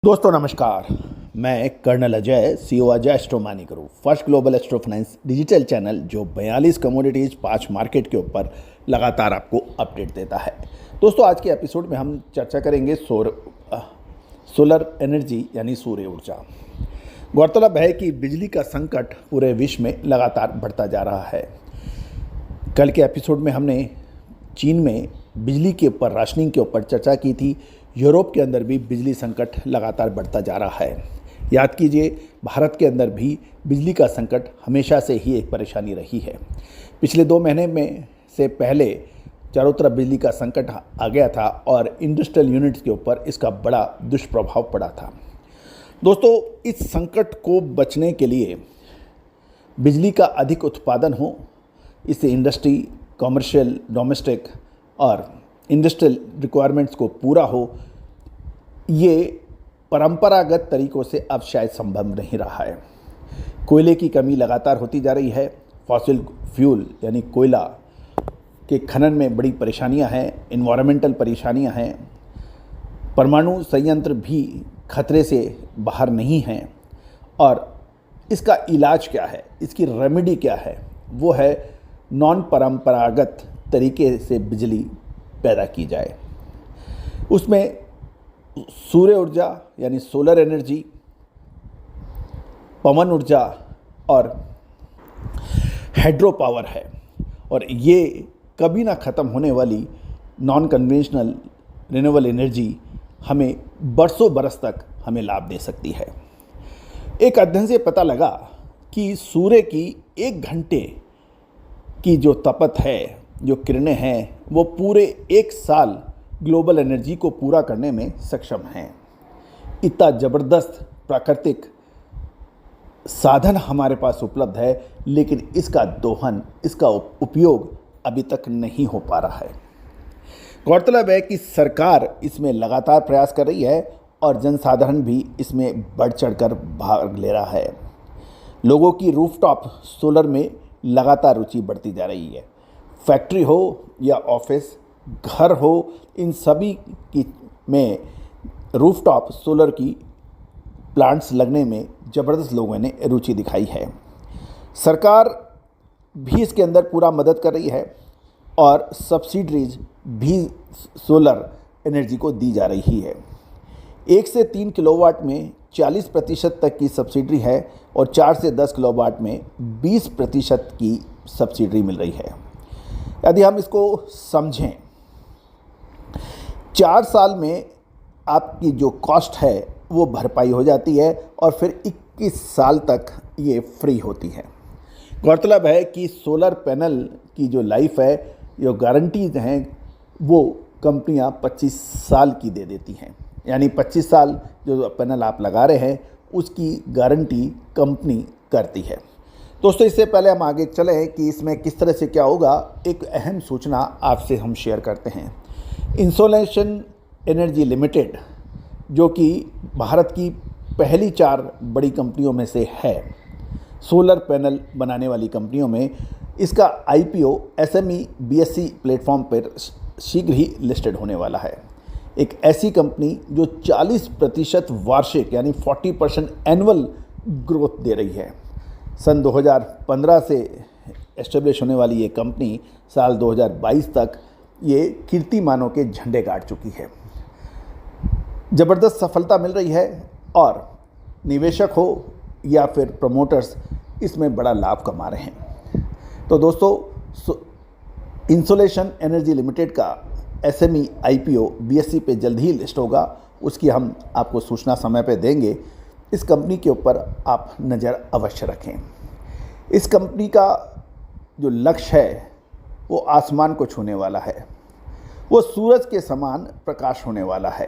दोस्तों नमस्कार। मैं colonel Ajay, CEO Ajay astro money guru, first global astro finance digital channel जो 42 कमोडिटीज़ 5 मार्केट के ऊपर लगातार आपको अपडेट देता है। दोस्तों आज के एपिसोड में हम चर्चा करेंगे सोलर एनर्जी यानी सूर्य ऊर्जा। गौरतलब है कि बिजली का संकट पूरे विश्व में लगातार बढ़ता जा रहा है। कल के एपिसोड में हमने चीन में बिजली के ऊपर, राशनिंग के ऊपर चर्चा की थी। यूरोप के अंदर भी बिजली संकट लगातार बढ़ता जा रहा है। याद कीजिए, भारत के अंदर भी बिजली का संकट हमेशा से ही एक परेशानी रही है। पिछले 2 महीने में से पहले चारों तरफ बिजली का संकट आ गया था और इंडस्ट्रियल यूनिट्स के ऊपर इसका बड़ा दुष्प्रभाव पड़ा था। दोस्तों, इस संकट को बचने के लिए बिजली का अधिक उत्पादन हो, इससे इंडस्ट्री, कमर्शियल, डोमेस्टिक और इंडस्ट्रियल रिक्वायरमेंट्स को पूरा हो, ये परंपरागत तरीक़ों से अब शायद संभव नहीं रहा है। कोयले की कमी लगातार होती जा रही है। फॉसिल फ्यूल यानी कोयला के खनन में बड़ी परेशानियां हैं, इन्वायरमेंटल परेशानियां हैं। परमाणु संयंत्र भी खतरे से बाहर नहीं हैं। और इसका इलाज क्या है, इसकी रेमेडी क्या है? वो है नॉन परंपरागत तरीके से बिजली पैदा की जाए। उसमें सूर्य ऊर्जा यानी सोलर एनर्जी, पवन ऊर्जा और हाइड्रो पावर है। और ये कभी ना ख़त्म होने वाली नॉन कन्वेंशनल रिन्यूएबल एनर्जी हमें बरसों बरस तक हमें लाभ दे सकती है। एक अध्ययन से पता लगा कि सूर्य की 1 घंटे की जो तपत है, जो किरणें हैं, वो पूरे 1 साल ग्लोबल एनर्जी को पूरा करने में सक्षम हैं। इतना ज़बरदस्त प्राकृतिक साधन हमारे पास उपलब्ध है, लेकिन इसका दोहन, इसका उपयोग अभी तक नहीं हो पा रहा है। गौरतलब है कि सरकार इसमें लगातार प्रयास कर रही है और जनसाधारण भी इसमें बढ़ चढ़कर भाग ले रहा है। लोगों की रूफटॉप सोलर में लगातार रुचि बढ़ती जा रही है। फैक्ट्री हो या ऑफिस, घर हो, इन सभी की में रूफटॉप सोलर की प्लांट्स लगने में ज़बरदस्त लोगों ने रुचि दिखाई है। सरकार भी इसके अंदर पूरा मदद कर रही है और सब्सिडीज भी सोलर एनर्जी को दी जा रही है। 1 से 3 किलोवाट में 40% तक की सब्सिडी है और 4 से 10 किलोवाट में 20% की सब्सिडी मिल रही है। यदि हम इसको समझें, 4 साल में आपकी जो कॉस्ट है वो भरपाई हो जाती है और फिर 21 साल तक ये फ्री होती है। गौरतलब है कि सोलर पैनल की जो लाइफ है, जो गारंटीज हैं, वो कंपनियां 25 साल की दे देती हैं। यानी 25 साल जो पैनल आप लगा रहे हैं उसकी गारंटी कंपनी करती है। दोस्तों, इससे पहले हम आगे चलें कि इसमें किस तरह से क्या होगा, एक अहम सूचना आपसे हम शेयर करते हैं। इंसोलेशन एनर्जी लिमिटेड, जो कि भारत की पहली 4 बड़ी कंपनियों में से है, सोलर पैनल बनाने वाली कंपनियों में, इसका IPO SME BSE प्लेटफॉर्म पर शीघ्र ही लिस्टेड होने वाला है। एक ऐसी कंपनी जो 40% वार्षिक यानी 40% एनुअल ग्रोथ दे रही है। सन 2015 से एस्टेब्लिश होने वाली ये कंपनी साल 2022 तक ये कीर्तिमानों के झंडे गाड़ चुकी है। ज़बरदस्त सफलता मिल रही है और निवेशक हो या फिर प्रमोटर्स इसमें बड़ा लाभ कमा रहे हैं। तो दोस्तों, इंसोलेशन एनर्जी लिमिटेड का SME IPO BSE पे जल्द ही लिस्ट होगा। उसकी हम आपको सूचना समय पे देंगे। इस कंपनी के ऊपर आप नज़र अवश्य रखें। इस कंपनी का जो लक्ष्य है वो आसमान को छूने वाला है। वो सूरज के समान प्रकाश होने वाला है।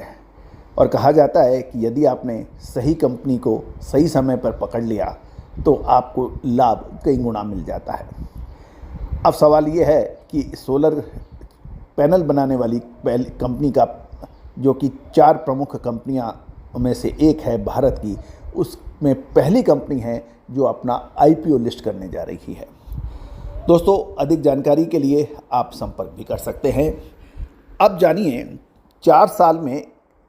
और कहा जाता है कि यदि आपने सही कंपनी को सही समय पर पकड़ लिया तो आपको लाभ कई गुना मिल जाता है। अब सवाल ये है कि सोलर पैनल बनाने वाली कंपनी का, जो कि 4 प्रमुख कंपनियां में से एक है भारत की, उसमें पहली कंपनी है जो अपना IPO लिस्ट करने जा रही है। दोस्तों, अधिक जानकारी के लिए आप संपर्क भी कर सकते हैं। अब जानिए 4 साल में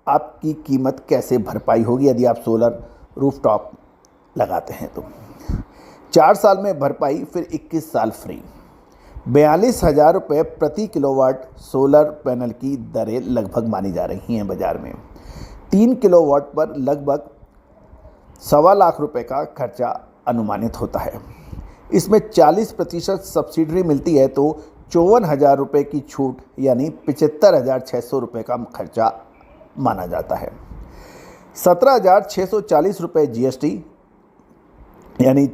आपकी कीमत कैसे भरपाई होगी यदि आप सोलर रूफटॉप लगाते हैं तो। 4 साल में भरपाई, फिर 21 साल फ्री। 42,000 रुपये प्रति किलोवाट सोलर पैनल की दरें लगभग मानी जा रही हैं बाज़ार में। 3 किलोवाट पर लगभग 1.25 लाख रुपए का खर्चा अनुमानित होता है। इसमें 40% सब्सिडी मिलती है तो 54,000 रुपये की छूट यानी 75,600 रुपये का खर्चा माना जाता है। 17,640 रुपये GST, यानी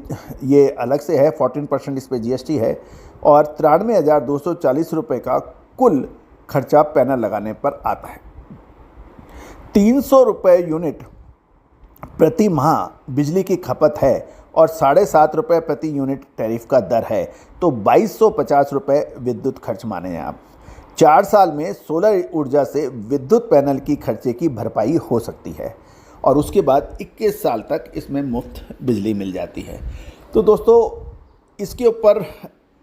ये अलग से है, 14% इस पे GST है, और 93,240 रुपये का कुल खर्चा पैनल लगाने पर आता है। 300 रुपये यूनिट प्रति माह बिजली की खपत है और 7.5 रुपये प्रति यूनिट टैरिफ का दर है, तो 2250 रुपये विद्युत खर्च माने हैं आप। 4 साल में सोलर ऊर्जा से विद्युत पैनल की खर्चे की भरपाई हो सकती है और उसके बाद 21 साल तक इसमें मुफ्त बिजली मिल जाती है। तो दोस्तों, इसके ऊपर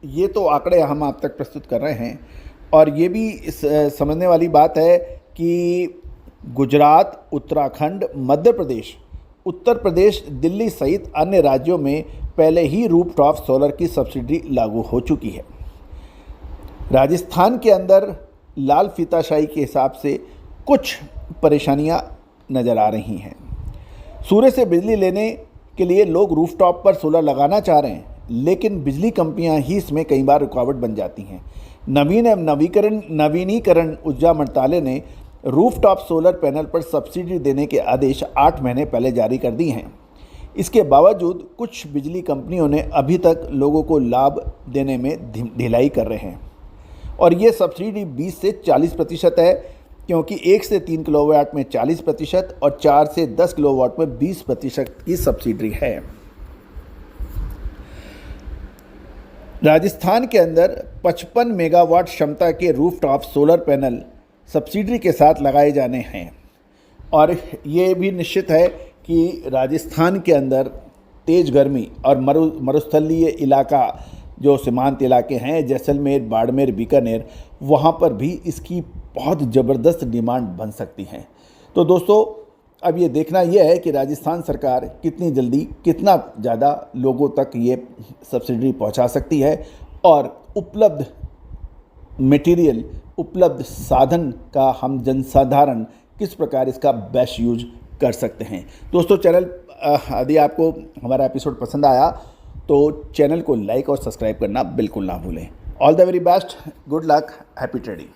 ये तो आंकड़े हम आप तक प्रस्तुत कर रहे हैं और ये भी समझने वाली बात है कि गुजरात, उत्तराखंड, मध्य प्रदेश, उत्तर प्रदेश, दिल्ली सहित अन्य राज्यों में पहले ही रूफटॉप सोलर की सब्सिडी लागू हो चुकी है। राजस्थान के अंदर लाल फीताशाही के हिसाब से कुछ परेशानियां नज़र आ रही हैं। सूर्य से बिजली लेने के लिए लोग रूफटॉप पर सोलर लगाना चाह रहे हैं, लेकिन बिजली कंपनियां ही इसमें कई बार रुकावट बन जाती हैं। नवीनीकरण ऊर्जा मंत्रालय ने रूफटॉप सोलर पैनल पर सब्सिडी देने के आदेश 8 महीने पहले जारी कर दिए हैं। इसके बावजूद कुछ बिजली कंपनियों ने अभी तक लोगों को लाभ देने में ढिलाई कर रहे हैं और ये सब्सिडी 20 से 40% है, क्योंकि 1 से 3 किलोवाट में 40% और 4 से 10 किलोवाट में 20% की सब्सिडी है। राजस्थान के अंदर 55 मेगावाट क्षमता के रूफटॉप सोलर पैनल सब्सिडी के साथ लगाए जाने हैं और ये भी निश्चित है कि राजस्थान के अंदर तेज़ गर्मी और मरुस्थलीय इलाका, जो सीमांत इलाके हैं, जैसलमेर, बाड़मेर, बीकानेर, वहाँ पर भी इसकी बहुत ज़बरदस्त डिमांड बन सकती है। तो दोस्तों, अब ये देखना यह है कि राजस्थान सरकार कितनी जल्दी, कितना ज़्यादा लोगों तक ये सब्सिडी पहुंचा सकती है और उपलब्ध मटेरियल, उपलब्ध साधन का हम जनसाधारण किस प्रकार इसका बेस्ट यूज कर सकते हैं। दोस्तों, चैनल यदि आपको हमारा एपिसोड पसंद आया तो चैनल को लाइक और सब्सक्राइब करना बिल्कुल ना भूलें। All the very best, good luck, happy trading.